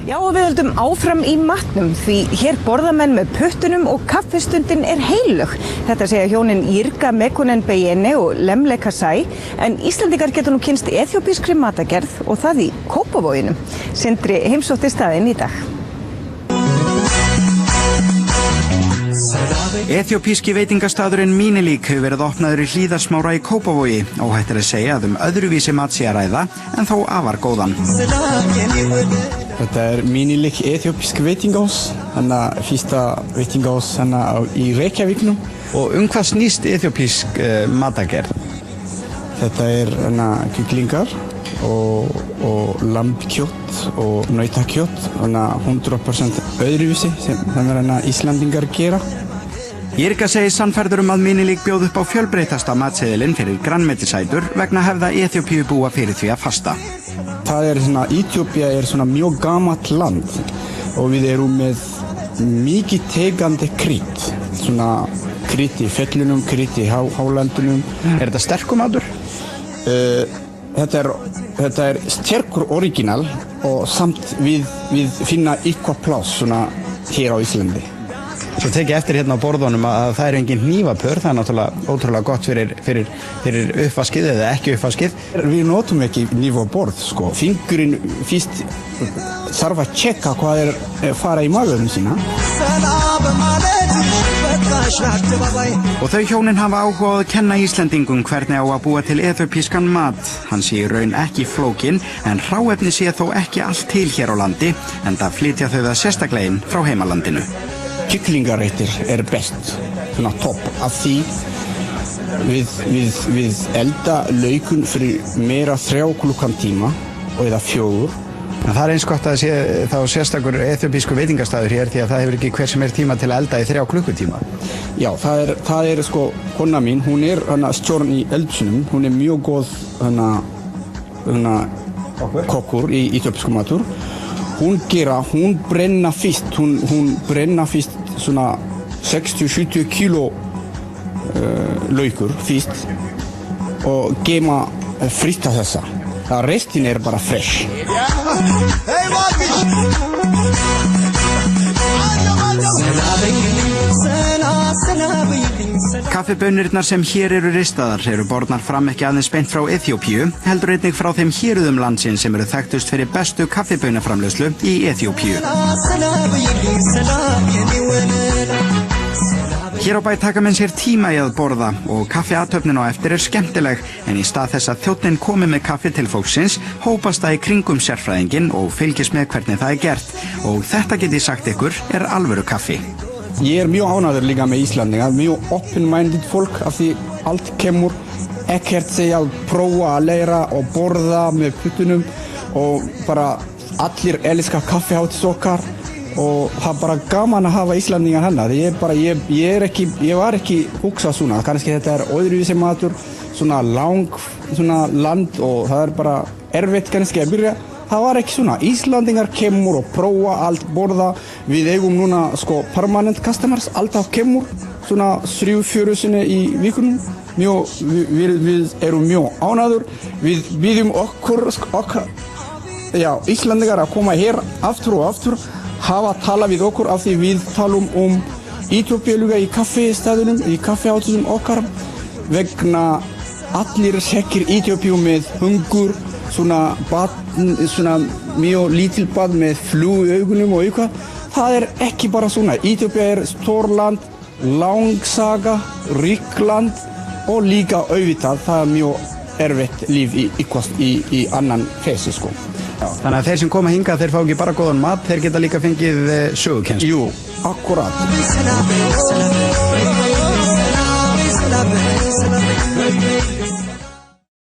Já, og við höldum áfram í matnum því hér borða menn með puttunum og kaffistundin heilög. Þetta segja hjónin Jirka Mekkonen Beyene og Lemle Kasai, en Íslendingar geta nú kynst eþíópískri matagerð og það í Kópavoginum. Sindri heimsótti staðinn í dag. Eþíópíski veitingastaðurinn Mínilik hefur verið opnaður í Hlíðarsmára í Kópavogi. Óhætt að segja að öðruvísi mat sé að ræða, en þó afar góðan. Þetta Mínilik eþíópísk veitingahús, fyrsta veitingahús í Reykjavíknum. Og hvað snýst eþíópísk matagerð? Þetta kjúklingar og lambkjöt og nautakjöt, 100% öðruvísi sem Íslendingar gera. Jirka segir sannfærður að Mínilik bjóð upp á fjölbreyttasta matseðilinn fyrir grænmetisætur vegna hefða Eþíópíu búa fyrir því að fasta. Eþíópía mjög gamalt land og við erum með mikið tegandi krydd. Krydd í fjöllunum, krydd í hálendunum. Þetta sterkur matur? Þetta sterkur original og samt við finna eitthvað pláss hér á Íslandi. Svo tek ég eftir hérna á borðunum að það engin hnífapör, það náttúrulega ótrúlega gott fyrir uppvaskið eða ekki uppvaskið. Við notum ekki hníf á borð, sko. Fingurinn fyrst þarf að tjekka hvað fara í maganum sína. Og þau hjónin hafa áhuga á að kenna Íslendingum hvernig á að búa til eþíópískan mat. Hann sé í raun ekki flókinn, en hráefni sé þó ekki allt til hér á landi, enda flytja þau það sérstaklega inn frá heimalandinu. Kjúklingaréttir best, topp, af því við elda laukun fyrir meira 3 klukkutíma eða 4. Það eins gott að sé þá sérstakur eþíópískur veitingastaður hér því að það hefur ekki hver sem tíma til að elda í 3 klukkutíma. Já, það sko kona mín, hún stjórn í eldhúsunum, hún mjög góð kokkur í eþíópískum matur. Hún brenna fyrst, hún brenna fyrst 60-70 kíló laukur fyrst og gema frysta þessa. Restin bara fresh. Kaffibönirnar sem hér eru ristaðar eru bornar fram ekki aðeins beint frá Eþíópíu, heldur einnig frá þeim héruðum landsins sem eru þekktust fyrir bestu kaffibönaframleiðslu í Eþíópíu. Hér á bæ taka menn sér tíma í að borða og kaffiathöfnin á eftir skemmtileg, en í stað þess að þjónninn komi með kaffi til fólksins, hópast það í kringum sérfræðinginn og fylgist með hvernig það gert. Og þetta get ég sagt ykkur alvöru kaffi. Ég mjög ánægður líka með Íslandingar, mjög open-minded fólk af því allt kemur, ekkert segja að prófa að læra og borða með puttunum og bara allir elska kaffiháttis okkar og það bara gaman að hafa Íslandingar hennar. Ég var ekki hugsað svona, kannski þetta öðruvísi matur, land og það bara erfitt kannski að byrja. Það var ekki svona. Íslandingar kemur og prófa allt borða. Við eigum núna permanent customers, alltaf kemur 3-4 sinni í vikunum. Við erum mjög ánægður. Við bíðum okkur Íslandingar að koma hér aftur og aftur, hafa tala við okkur af því við talum Eþíópíu í kaffistæðunum, í kaffiháttusum okkar vegna allir þekkir Eþíópíu með hungur, mjög lítil bad með flug í augunum og eitthvað. Það ekki bara svona. Eþíópía stórland, langsaga, ríkland og líka auðvitað. Það mjög erfitt líf í annan fesi, sko. Þannig að þeir sem koma hingað, þeir fá ekki bara góðan mat, þeir geta líka fengið sögukennslu. Jú, akkurat.